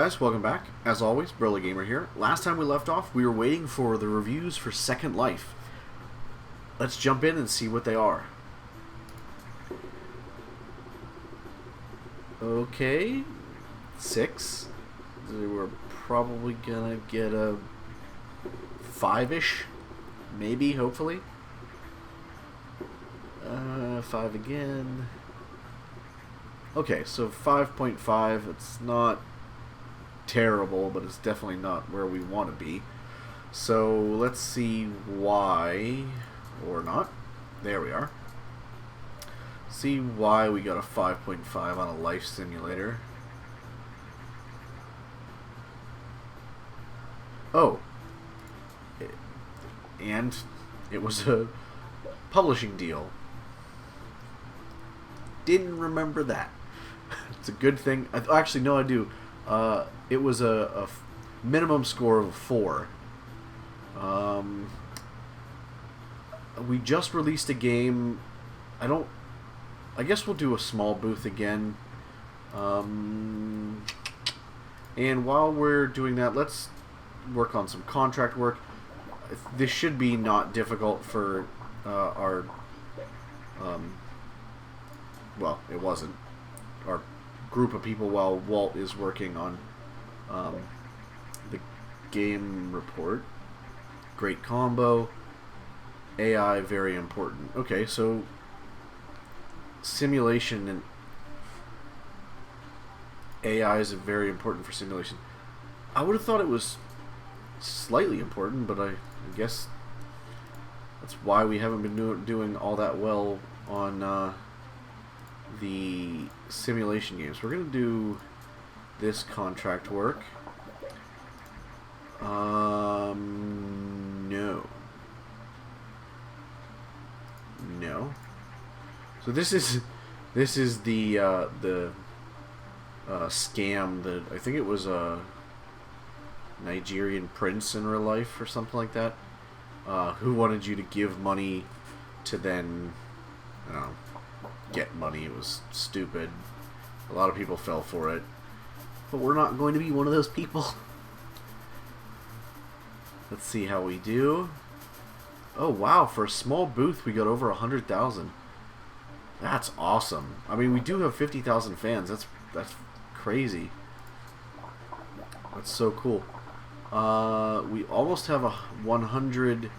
guys, welcome back. As always, Burly Gamer here. Last time we left off, we were waiting for the reviews for Second Life. Let's jump in and see what they are. Okay, 6. We're probably gonna get a 5-ish, maybe, hopefully. 5 again. Okay, so 5.5, it's not terrible, but it's definitely not where we want to be. So let's see why, or not. There we are. See why we got a 5.5 on a life simulator. Oh. And it was a publishing deal. Didn't remember that. It's a good thing. Actually, no, I do. It was a minimum score of 4. We just released a game. I guess we'll do a small booth again. And while we're doing that, let's work on some contract work. This should be not difficult for our... well, it wasn't. Our group of people while Walt is working on the game report. Great combo. AI, very important. Okay, so simulation and AI is very important for simulation. I would have thought it was slightly important, but I guess that's why we haven't been doing all that well on the simulation games. We're going to do this contract work. No. No. So this is the scam that I think it was a Nigerian prince in real life or something like that, who wanted you to give money to then, I don't know, get money. It was stupid. A lot of people fell for it, but we're not going to be one of those people. Let's see how we do. Oh wow, for a small booth we got over 100,000. That's awesome. I mean, we do have 50,000 fans. That's crazy. That's so cool. We almost have a 100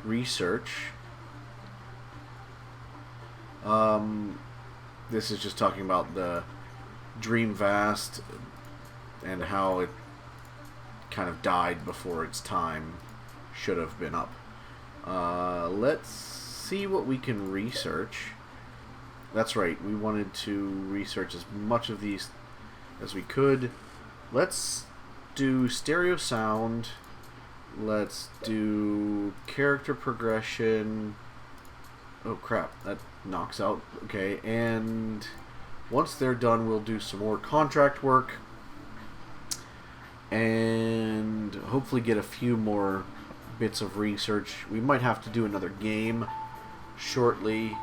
research. This is just talking about the Dream Vast and how it kind of died before its time. Should have been up. Let's see what we can research. That's right, we wanted to research as much of these as we could. Let's do stereo sound. Let's do character progression. Oh crap, that knocks out. Okay, and once they're done, we'll do some more contract work and hopefully get a few more bits of research. We might have to do another game shortly,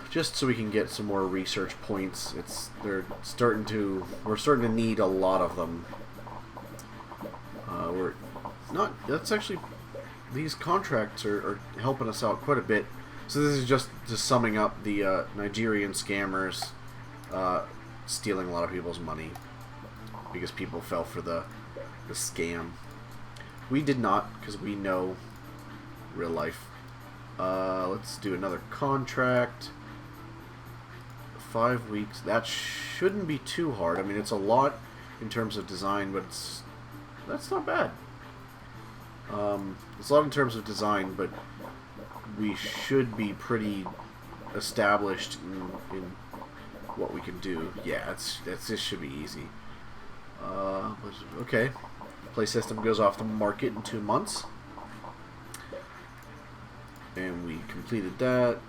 just so we can get some more research points. We're starting to need a lot of them. That's actually, these contracts are helping us out quite a bit. So this is just summing up the Nigerian scammers stealing a lot of people's money because people fell for the scam. We did not, because we know real life. Let's do another contract. 5 weeks. That shouldn't be too hard. I mean, it's a lot in terms of design, but that's not bad. It's a lot in terms of design, but we should be pretty established in what we can do. Yeah, this should be easy. Okay. Play system goes off the market in 2 months. And we completed that.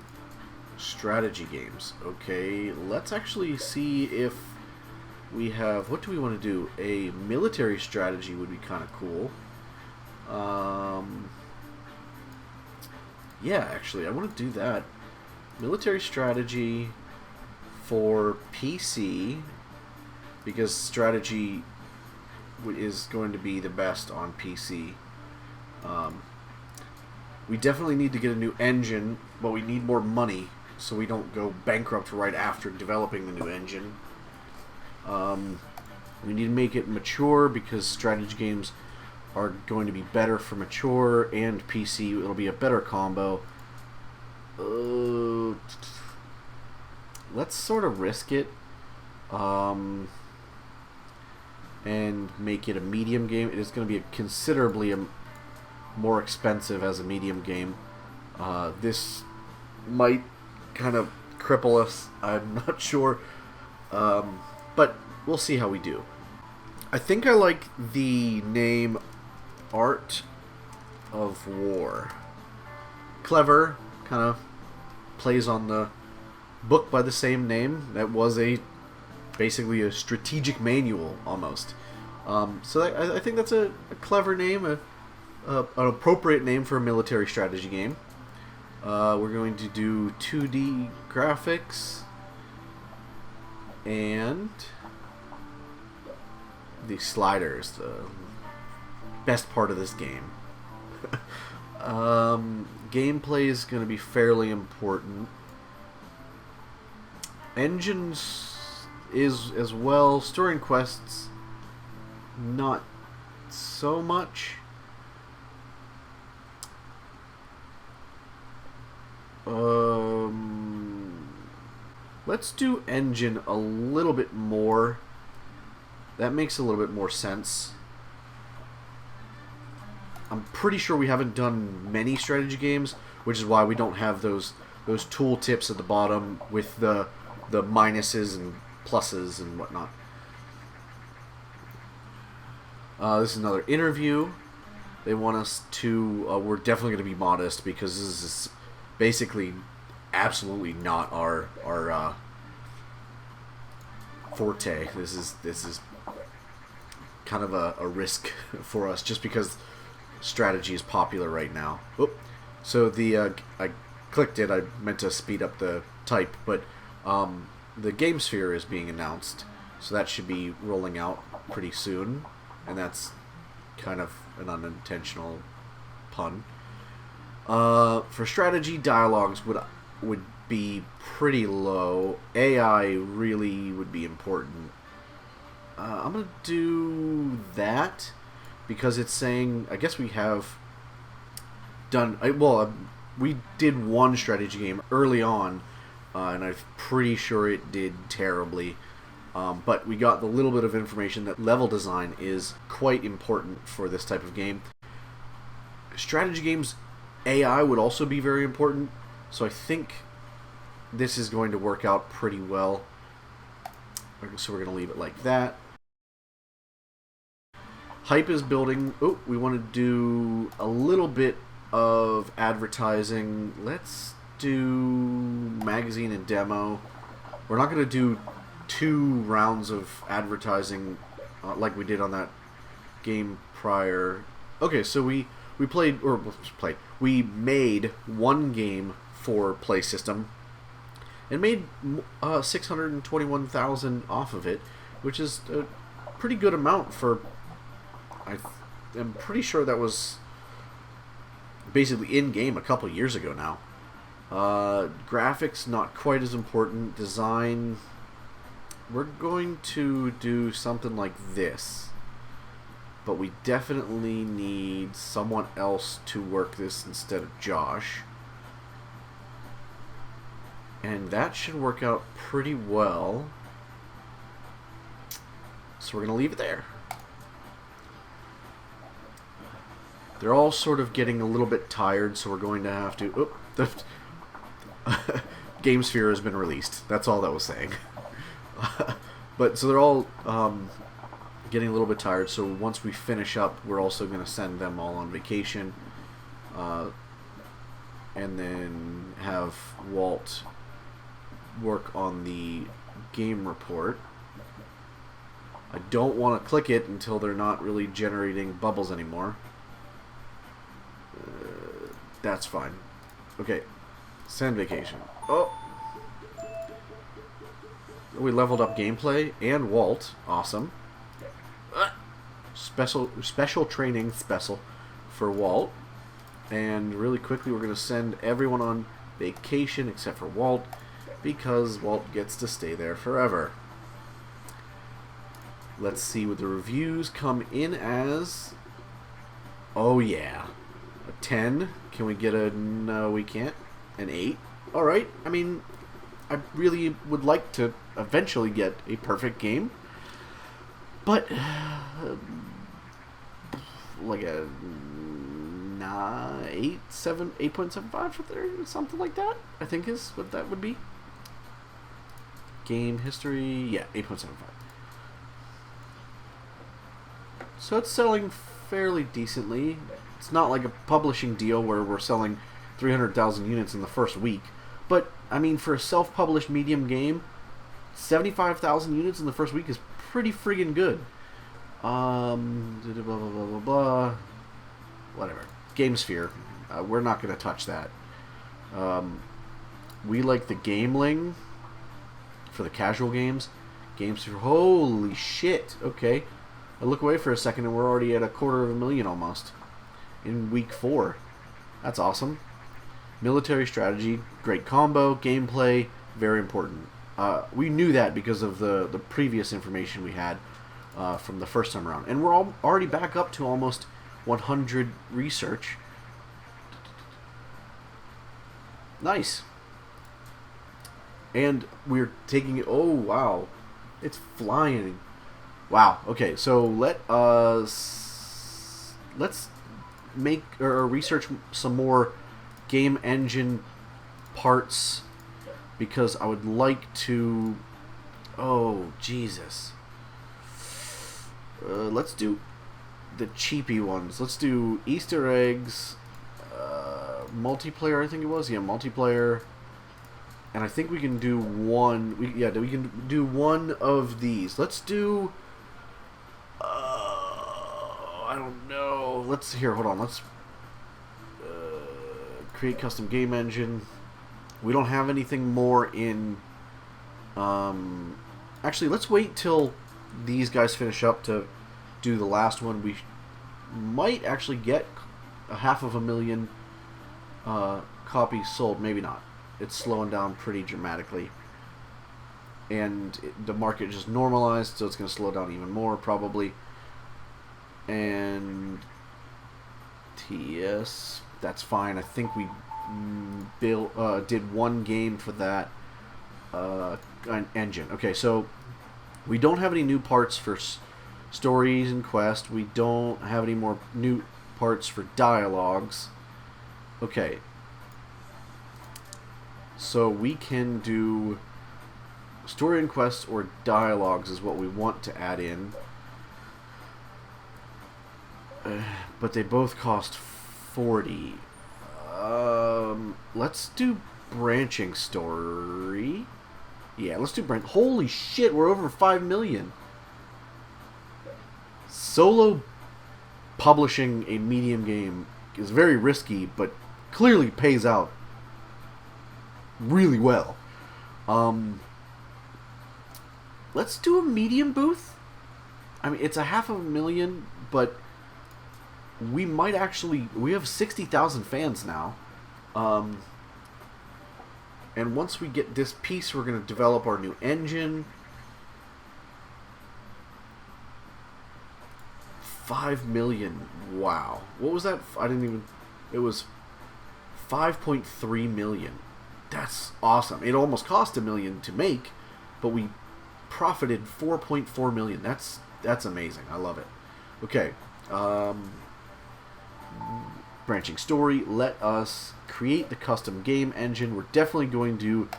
Strategy games. Okay, let's actually see if we have... What do we want to do? A military strategy would be kind of cool. Yeah, actually, I want to do that. Military strategy for PC because strategy is going to be the best on PC. We definitely need to get a new engine, but we need more money so we don't go bankrupt right after developing the new engine. We need to make it mature because strategy games are going to be better for mature and PC. It'll be a better combo. Let's sort of risk it and make it a medium game. It is going to be considerably more expensive as a medium game. This might kind of cripple us. I'm not sure. But we'll see how we do. I think I like the name Art of War. Clever, kind of plays on the book by the same name. That was basically a strategic manual almost. So I think that's a clever name, an appropriate name for a military strategy game. We're going to do 2D graphics and the sliders, the best part of this game. Gameplay is going to be fairly important. Engines is as well. Storing quests, not so much. Let's do engine a little bit more. That makes a little bit more sense. I'm pretty sure we haven't done many strategy games, which is why we don't have those tool tips at the bottom with the minuses and pluses and whatnot. This is another interview. They want us to... we're definitely going to be modest because this is basically absolutely not our forte. This is kind of a risk for us just because strategy is popular right now. Oop. So I clicked it. I meant to speed up the type, but the Game Sphere is being announced, so that should be rolling out pretty soon, and that's kind of an unintentional pun. For strategy, dialogues would be pretty low. AI really would be important. I'm gonna do that because it's saying, I guess we have done, we did one strategy game early on, and I'm pretty sure it did terribly. But we got the little bit of information that level design is quite important for this type of game. Strategy games, AI would also be very important, so I think this is going to work out pretty well. So we're going to leave it like that. Hype is building. Oh, we want to do a little bit of advertising. Let's do magazine and demo. We're not going to do 2 rounds of advertising like we did on that game prior. Okay, so we made one game for Play System and made 621,000 off of it, which is a pretty good amount for. I'm pretty sure that was basically in game a couple years ago now. Graphics not quite as important. Design, we're going to do something like this, but we definitely need someone else to work this instead of Josh, and that should work out pretty well. So we're gonna leave it there. They're all sort of getting a little bit tired, so we're going to have to... Oop, the Game Sphere has been released. That's all that was saying. But so they're all getting a little bit tired, so once we finish up, we're also going to send them all on vacation. And then have Walt work on the game report. I don't want to click it until they're not really generating bubbles anymore. That's fine. Okay. Send vacation. Oh. We leveled up gameplay and Walt. Awesome. Special training special for Walt. And really quickly we're going to send everyone on vacation except for Walt, because Walt gets to stay there forever. Let's see what the reviews come in as. Oh yeah. A 10. Can we get a... No, we can't. An 8. Alright. I mean, I really would like to eventually get a perfect game. But... like a... 8.75 for there, something like that, I think is what that would be. Game history, yeah, 8.75. So it's selling fairly decently. It's not like a publishing deal where we're selling 300,000 units in the first week. But, I mean, for a self-published medium game, 75,000 units in the first week is pretty friggin' good. Blah, blah, blah, blah, blah. Whatever. GameSphere. We're not going to touch that. We like the Gameling for the casual games. GameSphere. Holy shit. Okay. I look away for a second and we're already at 250,000 almost. In week 4. That's awesome. Military strategy. Great combo. Gameplay. Very important. We knew that because of the previous information we had from the first time around. And we're already back up to almost 100 research. Nice. And we're taking it. Oh wow, it's flying. Wow. Okay, so let's make or research some more game engine parts, because I would like to. Oh Jesus. Let's do the cheapy ones. Let's do Easter eggs, multiplayer. I think it was, yeah, multiplayer. And I think we can do one. We can do one of these. Let's do. I don't know. Let's here. Hold on. Let's create custom game engine. We don't have anything more in. Actually, let's wait till these guys finish up to do the last one. We might actually get 500,000 copies sold. Maybe not. It's slowing down pretty dramatically, and the market just normalized, so it's going to slow down even more probably. And TS, that's fine. I think we did one game for that engine. Okay, so we don't have any new parts for stories and quests. We don't have any more new parts for dialogues. Okay. So we can do story and quests or dialogues is what we want to add in. But they both cost 40. Let's do branching story. Yeah, let's do Holy shit, we're over 5 million. Solo publishing a medium game is very risky, but clearly pays out really well. Let's do a medium booth. I mean, it's 500,000, but we might actually... We have 60,000 fans now. And once we get this piece, we're going to develop our new engine. 5 million. Wow. What was that? I didn't even... It was 5.3 million. That's awesome. It almost cost $1 million to make, but we profited 4.4 million. That's amazing. I love it. Okay. Branching story. Let us create the custom game engine. We're definitely going to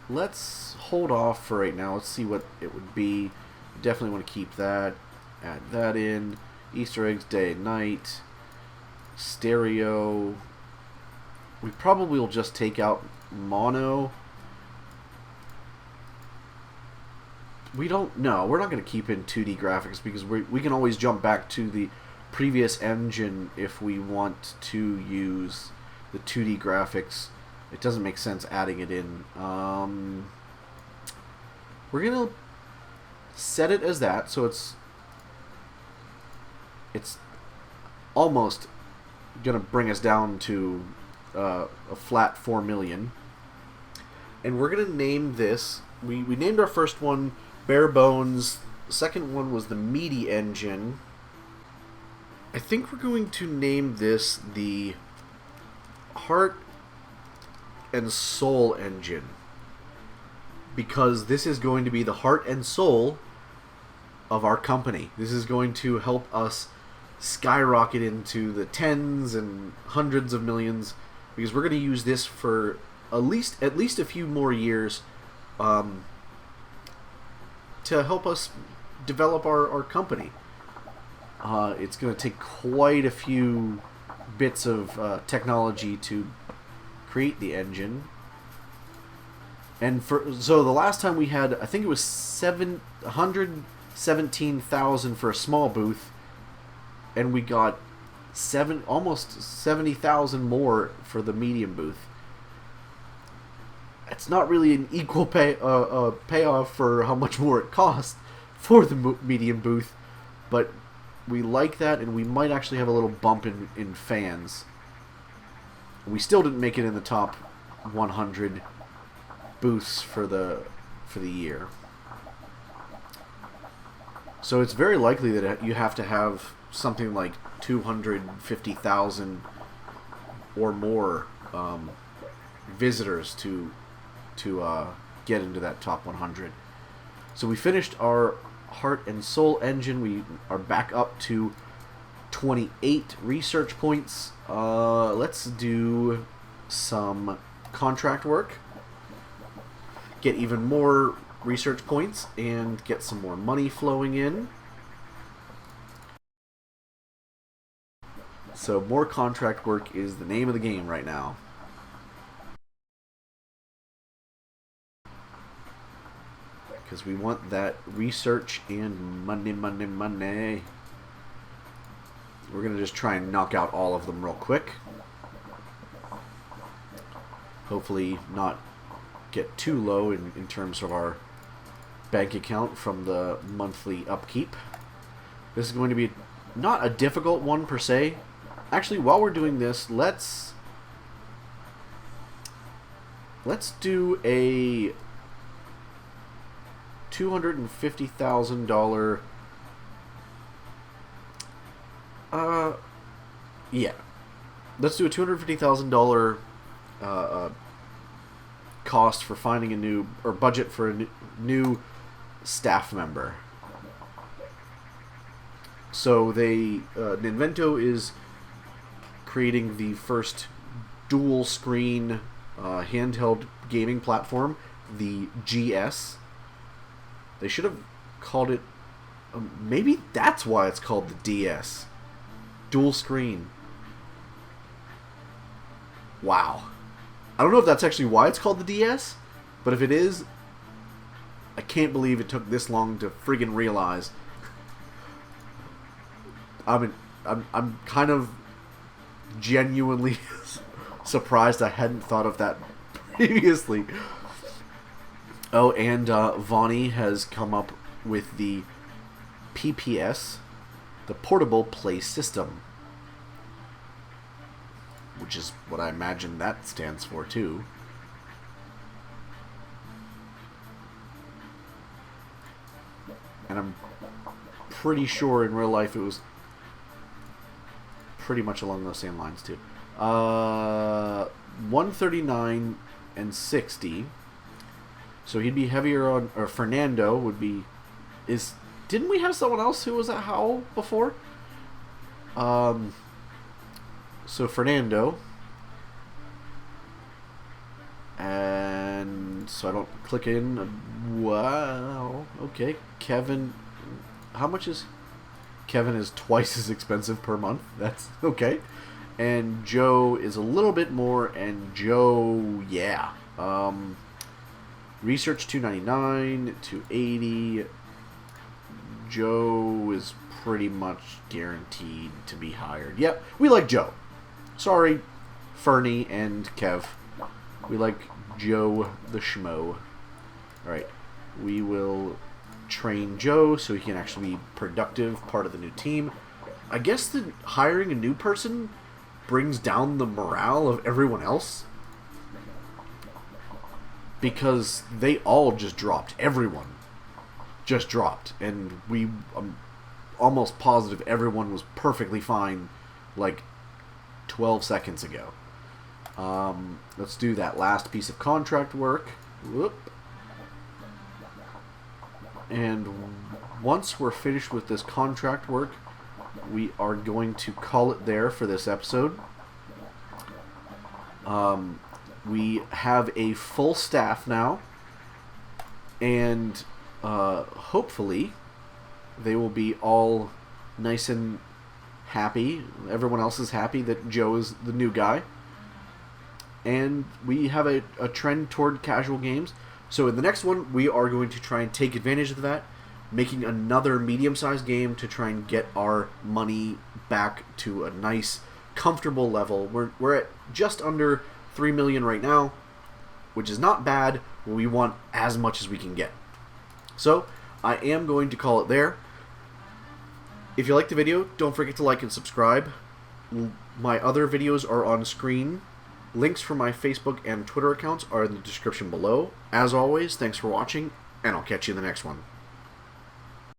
let's hold off for right now. Let's see what it would be. Definitely want to keep that. Add that in. Easter eggs, day and night. Stereo. We probably will just take out mono. We don't know. We're not going to keep in 2D graphics because we can always jump back to the previous engine if we want to use the 2D graphics it doesn't make sense adding it in. We're gonna set it as that, so it's almost gonna bring us down to a flat 4 million. And we're gonna name this. We named our first one Bare Bones. The second one was the Meaty Engine. I think we're going to name this the Heart and Soul Engine, because this is going to be the heart and soul of our company. This is going to help us skyrocket into the tens and hundreds of millions, because we're going to use this for at least a few more years to help us develop our company. It's going to take quite a few bits of technology to create the engine. And so the last time we had, I think it was 717,000 for a small booth, and we got almost 70,000 more for the medium booth. It's not really an equal payoff for how much more it cost for the medium booth, but we like that, and we might actually have a little bump in fans. We still didn't make it in the top 100 booths for the year. So it's very likely that you have to have something like 250,000 or more visitors to get into that top 100. So we finished our Heart and Soul Engine. We are back up to 28 research points. Let's do some contract work, get even more research points, and get some more money flowing in. So more contract work is the name of the game right now. Because we want that research and money. We're going to just try and knock out all of them real quick. Hopefully not get too low in terms of our bank account from the monthly upkeep. This is going to be not a difficult one per se. Actually, while we're doing this, let's do a $250,000 yeah. Let's do a $250,000 cost for finding a new, or budget for a new staff member. So Ninvento is creating the first dual screen handheld gaming platform, the GS. They should have called it, maybe that's why it's called the DS. Dual screen. Wow. I don't know if that's actually why it's called the DS, but if it is, I can't believe it took this long to friggin' realize. I'm kind of genuinely surprised I hadn't thought of that previously. Oh, and Vonnie has come up with the PPS, the Portable Play System, which is what I imagine that stands for too. And I'm pretty sure in real life it was pretty much along those same lines too. 139 and 60. So he'd be heavier on, or Fernando would be, didn't we have someone else who was at Howl before? So Fernando, and so I don't click in. Wow, okay. Kevin, how much is, Kevin is twice as expensive per month. That's okay. And Joe is a little bit more, and Joe, yeah. Research 299, 280. Joe is pretty much guaranteed to be hired. Yep, we like Joe. Sorry, Fernie and Kev. We like Joe the Schmo. Alright, we will train Joe so he can actually be productive, part of the new team. I guess that hiring a new person brings down the morale of everyone else. Because they all just dropped. Everyone just dropped. And I'm almost positive everyone was perfectly fine like 12 seconds ago. Let's do that last piece of contract work. Whoop. And once we're finished with this contract work, we are going to call it there for this episode. We have a full staff now, and hopefully they will be all nice and happy. Everyone else is happy that Joe is the new guy. And we have a trend toward casual games. So in the next one, we are going to try and take advantage of that, making another medium-sized game to try and get our money back to a nice, comfortable level. We're at just under 3 million right now, which is not bad. We want as much as we can get. So I am going to call it there. If you like the video, don't forget to like and subscribe. My other videos are on screen. Links for my Facebook and Twitter accounts are in the description below. As always, thanks for watching, and I'll catch you in the next one.